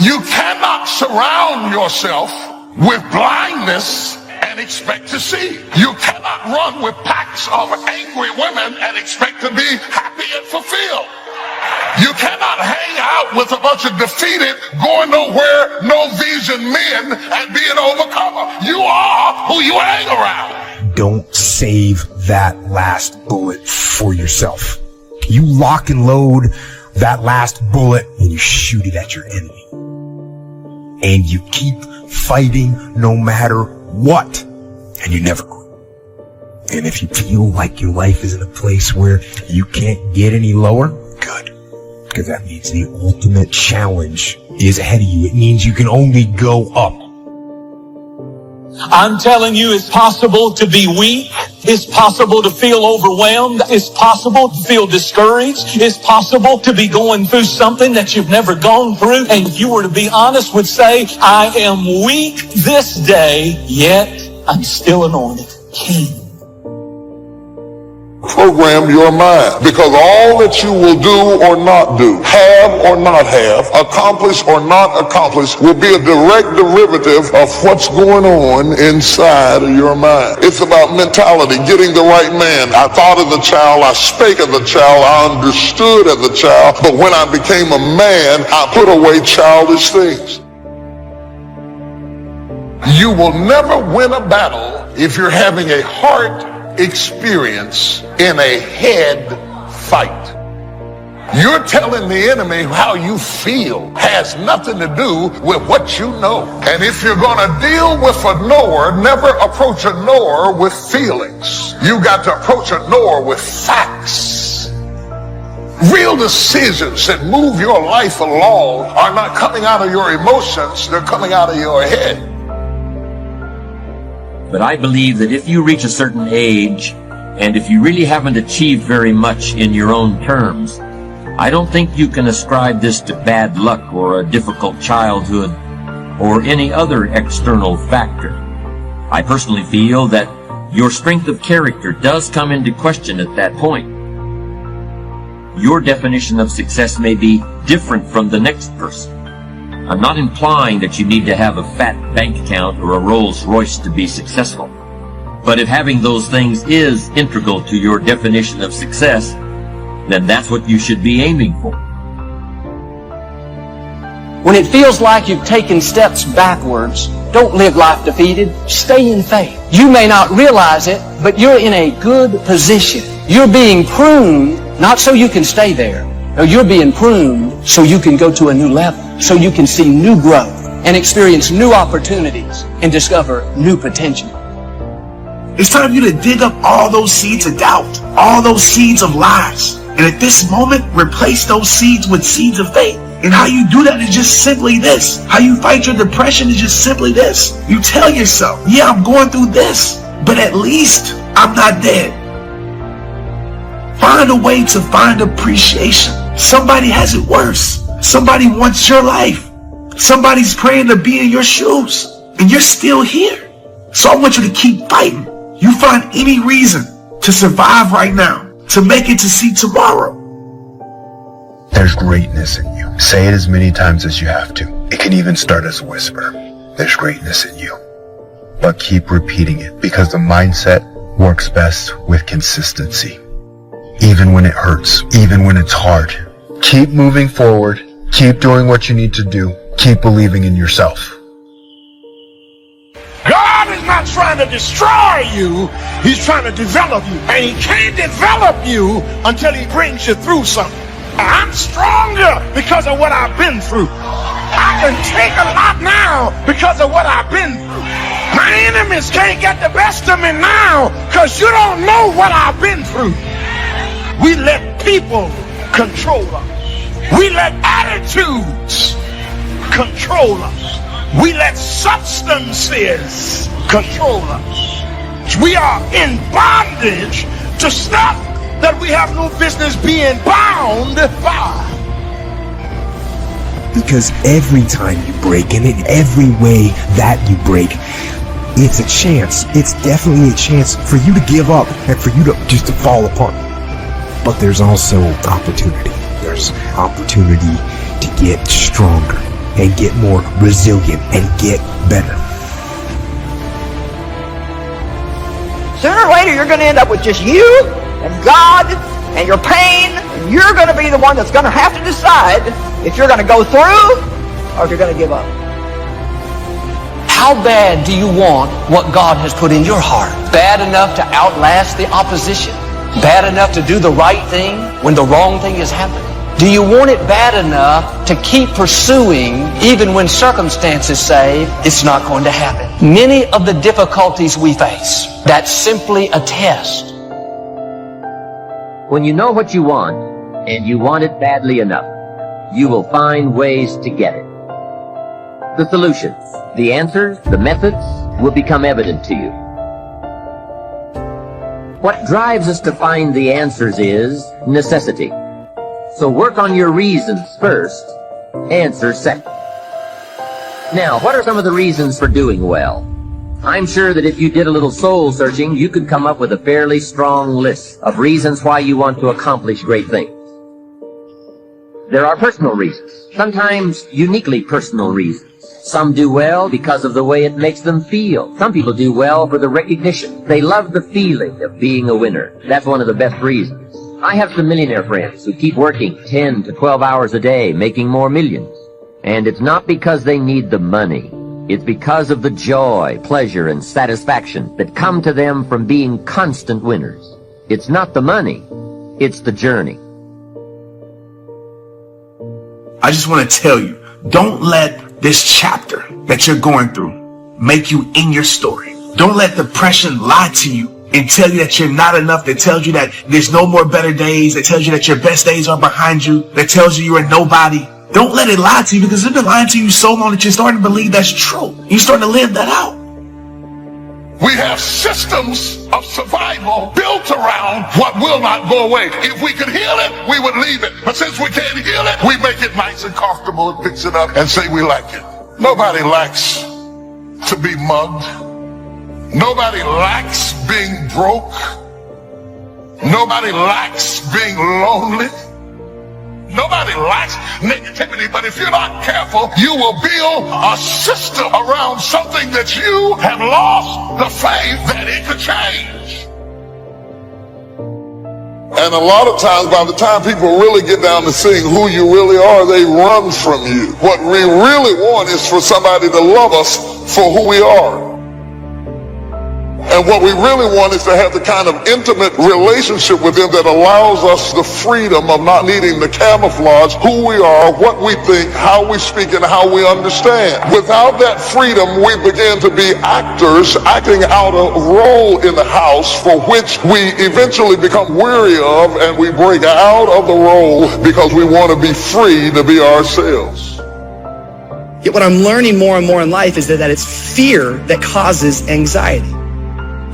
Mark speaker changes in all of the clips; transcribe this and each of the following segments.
Speaker 1: You cannot surround yourself with blindness and expect to see. You cannot run with packs of angry women and expect to be happy and fulfilled. You cannot hang out with a bunch of defeated, going nowhere, no vision men and be an overcomer. You are who you hang around.
Speaker 2: Don't save that last bullet for yourself. You lock and load that last bullet and you shoot it at your enemy. And you keep fighting no matter what. And you never quit. And if you feel like your life is in a place where you can't get any lower, good. Because that means the ultimate challenge is ahead of you. It means you can only go up.
Speaker 3: I'm telling you, it's possible to be weak. It's possible to feel overwhelmed. It's possible to feel discouraged. It's possible to be going through something that you've never gone through. And if you were to be honest, would say, I am weak this day, yet I'm still anointed king.
Speaker 1: Program your mind, because all that you will do or not do, have or not have, accomplish or not accomplish, will be a direct derivative of what's going on inside of your mind. It's about mentality, getting the right man. I thought of the child, I spake of the child, I understood of the child, but when I became a man, I put away childish things. You will never win a battle if you're having a heart experience in a head fight. You're telling the enemy how you feel has nothing to do with what you know. And if you're going to deal with a knower, never approach a knower with feelings. You got to approach a knower with facts. Real decisions that move your life along are not coming out of your emotions, they're coming out of your head.
Speaker 4: But I believe that if you reach a certain age, and if you really haven't achieved very much in your own terms, I don't think you can ascribe this to bad luck or a difficult childhood or any other external factor. I personally feel that your strength of character does come into question at that point. Your definition of success may be different from the next person. I'm not implying that you need to have a fat bank account or a Rolls Royce to be successful. But if having those things is integral to your definition of success, then that's what you should be aiming for.
Speaker 5: When it feels like you've taken steps backwards, don't live life defeated. Stay in faith. You may not realize it, but you're in a good position. You're being pruned, not so you can stay there. No, you're being pruned so you can go to a new level, so you can see new growth and experience new opportunities and discover new potential.
Speaker 6: It's time for you to dig up all those seeds of doubt, all those seeds of lies. And at this moment, replace those seeds with seeds of faith. And how you do that is just simply this. How you fight your depression is just simply this. You tell yourself, yeah, I'm going through this, but at least I'm not dead. Find a way to find appreciation. Somebody has it worse. Somebody wants your life. Somebody's praying to be in your shoes, and you're still here. So I want you to keep fighting. You find any reason to survive right now, to make it to see tomorrow.
Speaker 7: There's greatness in you. Say it as many times as you have to. It can even start as a whisper. There's greatness in you. But keep repeating it, because the mindset works best with consistency. Even when it hurts, even when it's hard. Keep moving forward. Keep doing what you need to do. Keep believing in yourself.
Speaker 1: God is not trying to destroy you, he's trying to develop you. And he can't develop you until he brings you through something. I'm stronger because of what I've been through. I can take a lot now because of what I've been through. My enemies can't get the best of me now because you don't know what I've been through. We let people control us. We let attitudes control us. We let substances control us. We are in bondage to stuff that we have no business being bound by.
Speaker 2: Because every time you break, and in every way that you break, it's a chance. It's definitely a chance for you to give up and for you to just to fall apart. But there's also opportunity. There's opportunity to get stronger. and get more resilient and get better.
Speaker 8: Sooner or later, you're going to end up with just you and God and your pain, and you're going to be the one that's going to have to decide if you're going to go through or if you're going to give up.
Speaker 5: How bad do you want what God has put in your heart? Bad enough to outlast the opposition? Bad enough to do the right thing when the wrong thing is happening? Do you want it bad enough to keep pursuing even when circumstances say it's not going to happen? Many of the difficulties we face, that's simply a test.
Speaker 4: When you know what you want, and you want it badly enough, you will find ways to get it. The solutions, the answers, the methods will become evident to you. What drives us to find the answers is necessity. So work on your reasons first, answers second. Now, what are some of the reasons for doing well? I'm sure that if you did a little soul searching, you could come up with a fairly strong list of reasons why you want to accomplish great things. There are personal reasons, sometimes uniquely personal reasons. Some do well because of the way it makes them feel. Some people do well for the recognition. They love the feeling of being a winner. That's one of the best reasons. I have some millionaire friends who keep working 10 to 12 hours a day, making more millions. And it's not because they need the money. It's because of the joy, pleasure, and satisfaction that come to them from being constant winners. It's not the money, it's the journey.
Speaker 6: I just want to tell you, don't let this chapter that you're going through make you in your story. Don't let depression lie to you and tell you that you're not enough, that tells you that there's no more better days, that tells you that your best days are behind you, that tells you you're a nobody. Don't let it lie to you, because it's been lying to you so long that you're starting to believe that's true. You're starting to live that out.
Speaker 1: We have systems of survival built around what will not go away. If we could heal it, we would leave it. But since we can't heal it, we make it nice and comfortable and fix it up and say we like it. Nobody likes to be mugged. Nobody likes being broke. Nobody likes being lonely. Nobody likes negativity, but if you're not careful, you will build a system around something that you have lost the faith that it could change. And a lot of times, by the time people really get down to seeing who you really are, they run from you. What we really want is for somebody to love us for who we are. And what we really want is to have the kind of intimate relationship with them that allows us the freedom of not needing to camouflage who we are, what we think, how we speak, and how we understand. Without that freedom, we begin to be actors acting out a role in the house for which we eventually become weary of, and we break out of the role because we want to be free to be ourselves.
Speaker 9: Yet what I'm learning more and more in life is that it's fear that causes anxiety.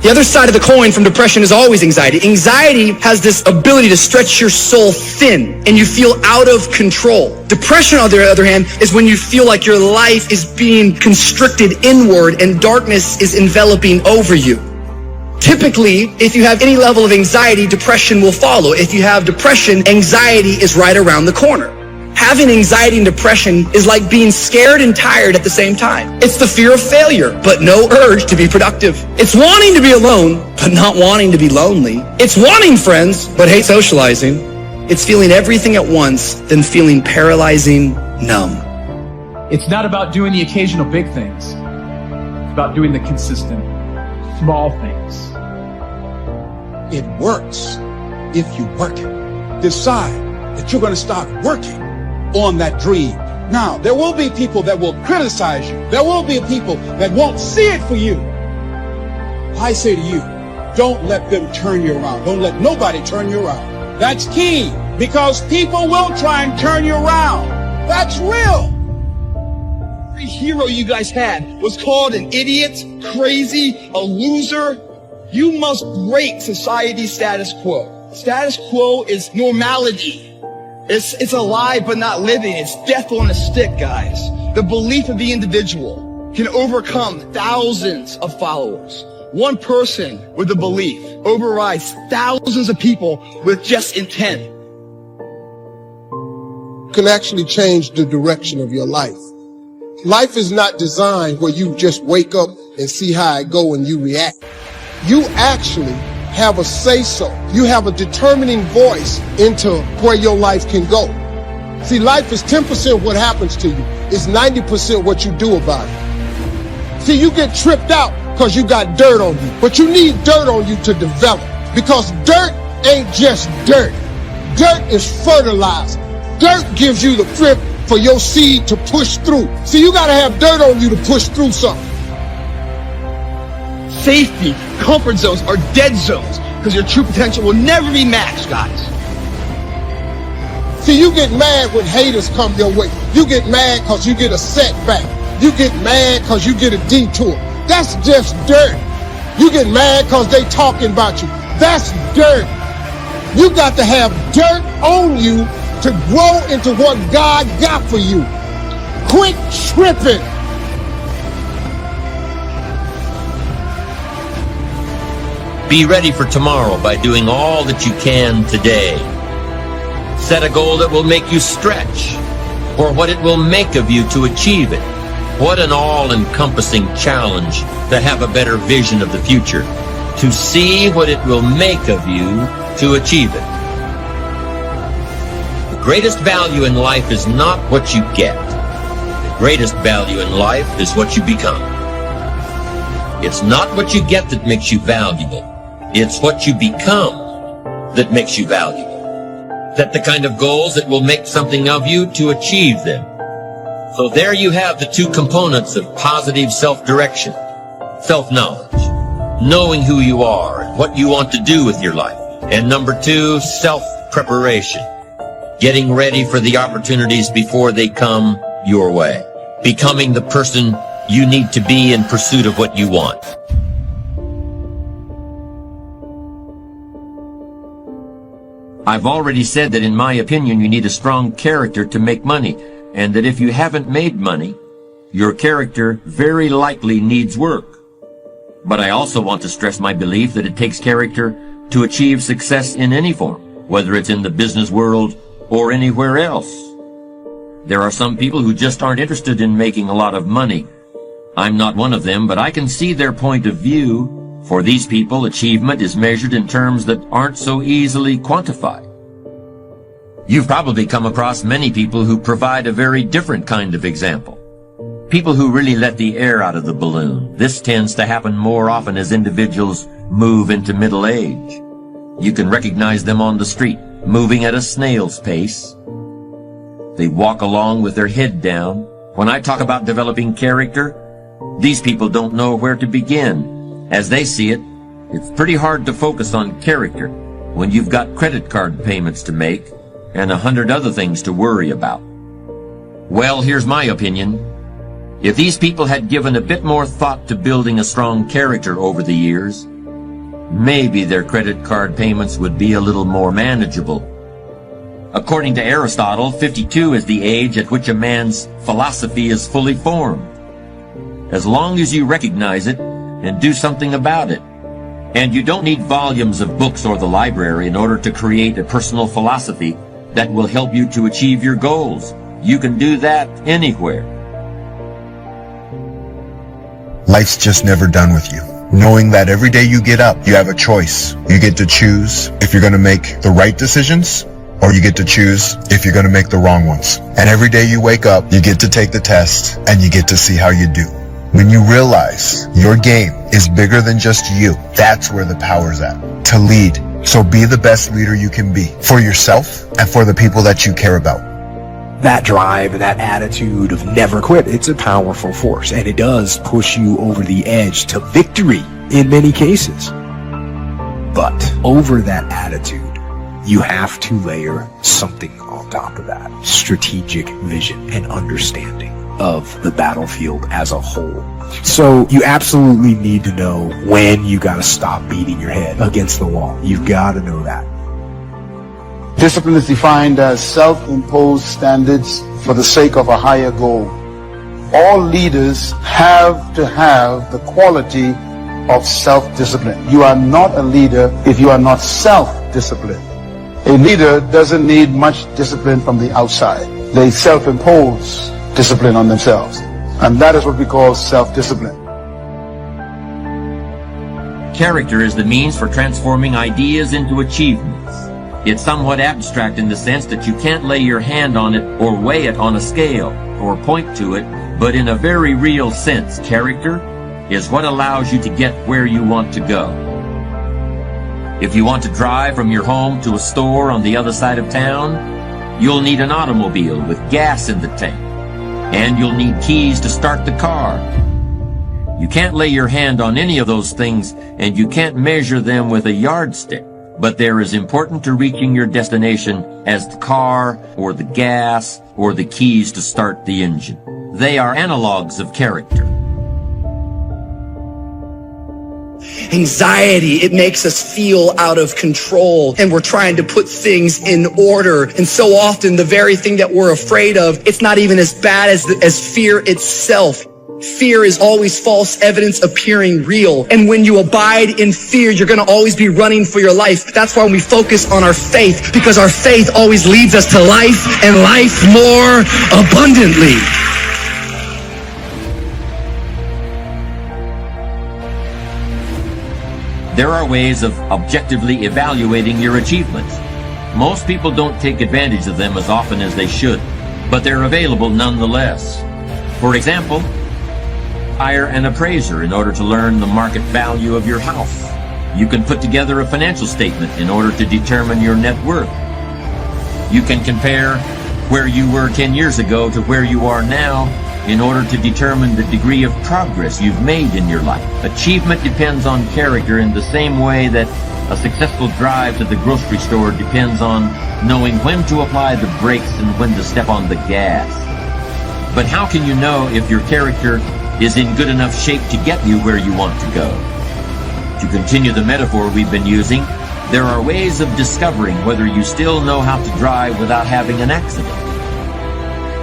Speaker 9: The other side of the coin from depression is always anxiety. Anxiety has this ability to stretch your soul thin and you feel out of control. Depression, on the other hand, is when you feel like your life is being constricted inward and darkness is enveloping over you. Typically, if you have any level of anxiety, depression will follow. If you have depression, anxiety is right around the corner. Having anxiety and depression is like being scared and tired at the same time. It's the fear of failure, but no urge to be productive. It's wanting to be alone, but not wanting to be lonely. It's wanting friends, but hate socializing. It's feeling everything at once, then feeling paralyzing numb.
Speaker 10: It's not about doing the occasional big things. It's about doing the consistent small things.
Speaker 11: It works if you work it. Decide that you're going to start working on that dream. Now, there will be people that will criticize you. There will be people that won't see it for you. I say to you, don't let them turn you around. Don't let nobody turn you around. That's key, because people will try and turn you around. That's real. Every hero you guys had was called an idiot, crazy, a loser. You must break society's status quo. Status quo is normality. It's alive but not living. It's death on a stick, guys. The belief of the individual can overcome thousands of followers. One person with a belief overrides thousands of people with just intent. You can actually change the direction of your life Life is not designed where you just wake up and see how it go and you react. You actually have a say-so. You have a determining voice into where your life can go. See, life is 10% what happens to you. It's 90% what you do about it. See, you get tripped out because you got dirt on you. But you need dirt on you to develop. Because dirt ain't just dirt. Dirt is fertilizer. Dirt gives you the grip for your seed to push through. See, you gotta have dirt on you to push through something.
Speaker 9: Safety, comfort zones are dead zones because your true potential will never be matched, guys.
Speaker 11: See, you get mad when haters come your way. You get mad because you get a setback. You get mad because you get a detour. That's just dirt. You get mad because they talking about you. That's dirt. You got to have dirt on you to grow into what God got for you. Quit tripping.
Speaker 4: Be ready for tomorrow by doing all that you can today. Set a goal that will make you stretch, or what it will make of you to achieve it. What an all-encompassing challenge to have a better vision of the future, to see what it will make of you to achieve it. The greatest value in life is not what you get. The greatest value in life is what you become. It's not what you get that makes you valuable. It's what you become that makes you valuable. Set the kind of goals that will make something of you to achieve them. So there you have the two components of positive self-direction. Self-knowledge, knowing who you are and what you want to do with your life. And number two, self-preparation, getting ready for the opportunities before they come your way. Becoming the person you need to be in pursuit of what you want. I've already said that in my opinion you need a strong character to make money, and that if you haven't made money, your character very likely needs work. But I also want to stress my belief that it takes character to achieve success in any form, whether it's in the business world or anywhere else. There are some people who just aren't interested in making a lot of money. I'm not one of them, but I can see their point of view. For these people, achievement is measured in terms that aren't so easily quantified. You've probably come across many people who provide a very different kind of example. People who really let the air out of the balloon. This tends to happen more often as individuals move into middle age. You can recognize them on the street, moving at a snail's pace. They walk along with their head down. When I talk about developing character, these people don't know where to begin. As they see it, it's pretty hard to focus on character when you've got credit card payments to make and 100 other things to worry about. Well, here's my opinion. If these people had given a bit more thought to building a strong character over the years, maybe their credit card payments would be a little more manageable. According to Aristotle, 52 is the age at which a man's philosophy is fully formed. As long as you recognize it and do something about it. And you don't need volumes of books or the library in order to create a personal philosophy that will help you to achieve your goals. You can do that anywhere.
Speaker 7: Life's just never done with you. Knowing that every day you get up, you have a choice. You get to choose if you're going to make the right decisions, or you get to choose if you're going to make the wrong ones. And every day you wake up, you get to take the test, and you get to see how you do. When you realize your game is bigger than just you, that's where the power's at. To lead. So be the best leader you can be for yourself and for the people that you care about.
Speaker 2: That drive and that attitude of never quit, it's a powerful force, and it does push you over the edge to victory in many cases. But over that attitude, you have to layer something on top of that. Strategic vision and understanding of the battlefield as a whole. So you absolutely need to know when you got to stop beating your head against the wall. You've got to know that.
Speaker 11: Discipline is defined as self-imposed standards for the sake of a higher goal. All leaders have to have the quality of self-discipline. You are not a leader if you are not self-disciplined. A leader doesn't need much discipline from the outside. They self-impose discipline on themselves. And that is what we call self-discipline.
Speaker 4: Character is the means for transforming ideas into achievements. It's somewhat abstract in the sense that you can't lay your hand on it or weigh it on a scale or point to it, but in a very real sense, character is what allows you to get where you want to go. If you want to drive from your home to a store on the other side of town, you'll need an automobile with gas in the tank, and you'll need keys to start the car. You can't lay your hand on any of those things, and you can't measure them with a yardstick, but they're as important to reaching your destination as the car or the gas or the keys to start the engine. They are analogs of character.
Speaker 9: Anxiety, it makes us feel out of control, and we're trying to put things in order. And so often the very thing that we're afraid of, it's not even as bad as fear itself. Fear is always false evidence appearing real. And when you abide in fear, you're going to always be running for your life. That's why we focus on our faith, because our faith always leads us to life, and life more abundantly.
Speaker 4: There are ways of objectively evaluating your achievements. Most people don't take advantage of them as often as they should, but they're available nonetheless. For example, hire an appraiser in order to learn the market value of your house. You can put together a financial statement in order to determine your net worth. You can compare where you were 10 years ago to where you are now in order to determine the degree of progress you've made in your life. Achievement depends on character in the same way that a successful drive to the grocery store depends on knowing when to apply the brakes and when to step on the gas. But how can you know if your character is in good enough shape to get you where you want to go? To continue the metaphor we've been using, there are ways of discovering whether you still know how to drive without having an accident.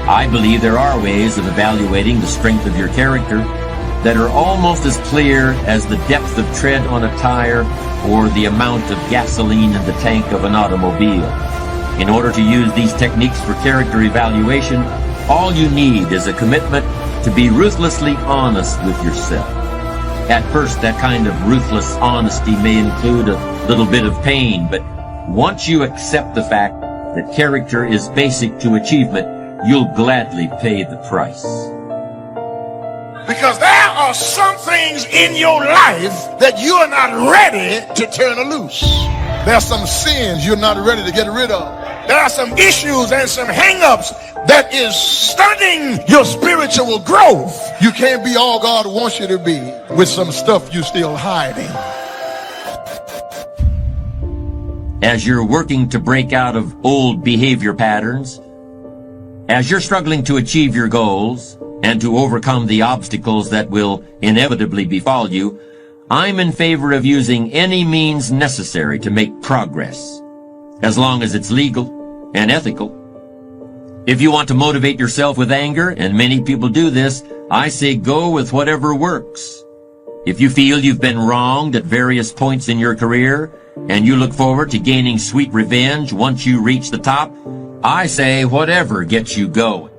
Speaker 4: I believe there are ways of evaluating the strength of your character that are almost as clear as the depth of tread on a tire or the amount of gasoline in the tank of an automobile. In order to use these techniques for character evaluation, all you need is a commitment to be ruthlessly honest with yourself. At first, that kind of ruthless honesty may include a little bit of pain, but once you accept the fact that character is basic to achievement, you'll gladly pay the price.
Speaker 1: Because there are some things in your life that you are not ready to turn loose. There are some sins you're not ready to get rid of. There are some issues and some hang-ups that is stunning your spiritual growth. You can't be all God wants you to be with some stuff you're still hiding.
Speaker 4: As you're working to break out of old behavior patterns, as you're struggling to achieve your goals and to overcome the obstacles that will inevitably befall you, I'm in favor of using any means necessary to make progress, as long as it's legal and ethical. If you want to motivate yourself with anger, and many people do this, I say go with whatever works. If you feel you've been wronged at various points in your career, and you look forward to gaining sweet revenge once you reach the top, I say whatever gets you going.